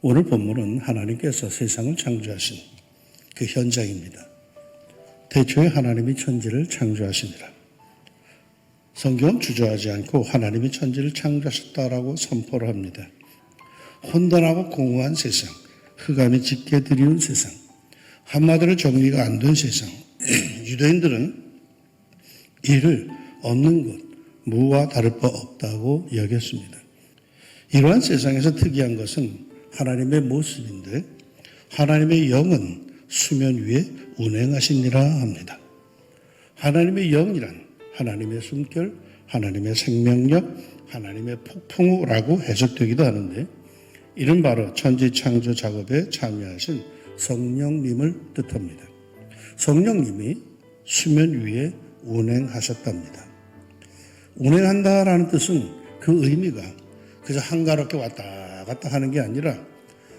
오늘 본문은 하나님께서 세상을 창조하신 그 현장입니다. 태초에 하나님이 천지를 창조하시니라. 성경은 주저하지 않고 하나님이 천지를 창조하셨다라고 선포를 합니다. 혼돈하고 공허한 세상, 흑암이 짙게 드리운 세상, 한마디로 정리가 안 된 세상. 유대인들은 이를 없는 것, 무와 다를 바 없다고 여겼습니다. 이러한 세상에서 특이한 것은 하나님의 모습인데 하나님의 영은 수면 위에 운행하시니라 합니다. 하나님의 영이란 하나님의 숨결, 하나님의 생명력, 하나님의 폭풍우라고 해석되기도 하는데 이는 바로 천지 창조 작업에 참여하신 성령님을 뜻합니다. 성령님이 수면 위에 운행하셨답니다. 운행한다라는 뜻은 그 의미가 그저 한가롭게 왔다 갔다 하는 게 아니라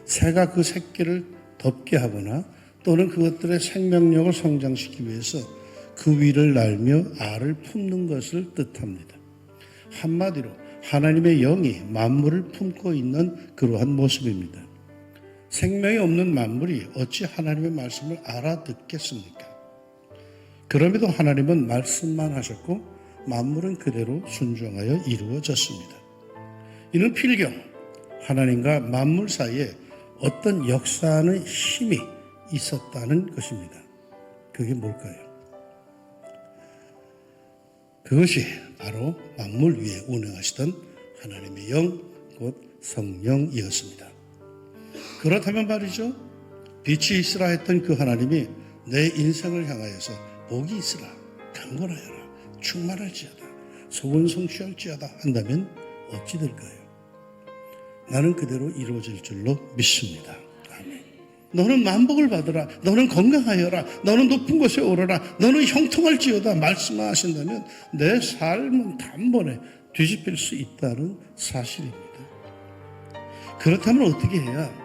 새가 그 새끼를 덮게 하거나 또는 그것들의 생명력을 성장시키기 위해서 그 위를 날며 알을 품는 것을 뜻합니다. 한마디로 하나님의 영이 만물을 품고 있는 그러한 모습입니다. 생명이 없는 만물이 어찌 하나님의 말씀을 알아듣겠습니까? 그럼에도 하나님은 말씀만 하셨고 만물은 그대로 순종하여 이루어졌습니다. 이는 필경 하나님과 만물 사이에 어떤 역사하는 힘이 있었다는 것입니다. 그게 뭘까요? 그것이 바로 만물 위에 운행하시던 하나님의 영, 곧 성령이었습니다. 그렇다면 말이죠. 빛이 있으라 했던 그 하나님이 내 인생을 향하여서 복이 있으라, 강건하여라, 충만할지어다, 소원 성취할지어다 한다면 어찌 될까요? 나는 그대로 이루어질 줄로 믿습니다. 아멘. 너는 만복을 받으라, 너는 건강하여라, 너는 높은 곳에 오르라, 너는 형통할지어다 말씀하신다면 내 삶은 단번에 뒤집힐 수 있다는 사실입니다. 그렇다면 어떻게 해야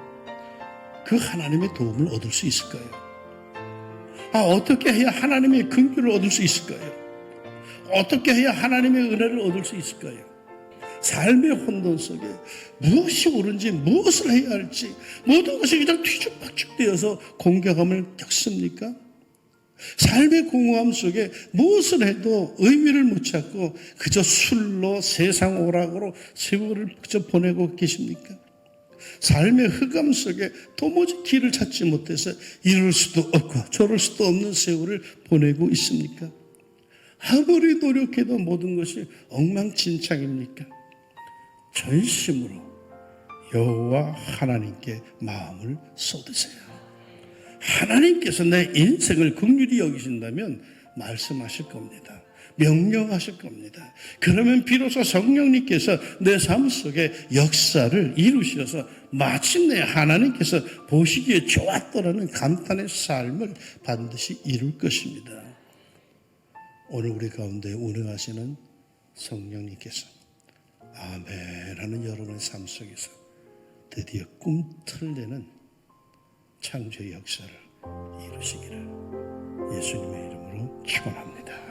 그 하나님의 도움을 얻을 수 있을까요? 어떻게 해야 하나님의 긍휼을 얻을 수 있을까요? 어떻게 해야 하나님의 은혜를 얻을 수 있을까요? 삶의 혼돈 속에 무엇이 옳은지 무엇을 해야 할지 모든 것이 그냥 뒤죽박죽되어서 공경함을 겪습니까? 삶의 공허함 속에 무엇을 해도 의미를 못 찾고 그저 술로 세상 오락으로 세월을 그저 보내고 계십니까? 삶의 흑암 속에 도무지 길을 찾지 못해서 이럴 수도 없고 저럴 수도 없는 세월을 보내고 있습니까? 아무리 노력해도 모든 것이 엉망진창입니까? 전심으로 여호와 하나님께 마음을 쏟으세요. 하나님께서 내 인생을 긍휼히 여기신다면 말씀하실 겁니다. 명령하실 겁니다. 그러면 비로소 성령님께서 내 삶 속에 역사를 이루셔서 마침내 하나님께서 보시기에 좋았더라는 감탄의 삶을 반드시 이룰 것입니다. 오늘 우리 가운데 운행하시는 성령님께서 아멘 하는 여러분의 삶 속에서 드디어 꿈틀대는 창조의 역사를 이루시기를 예수님의 이름으로 축원합니다.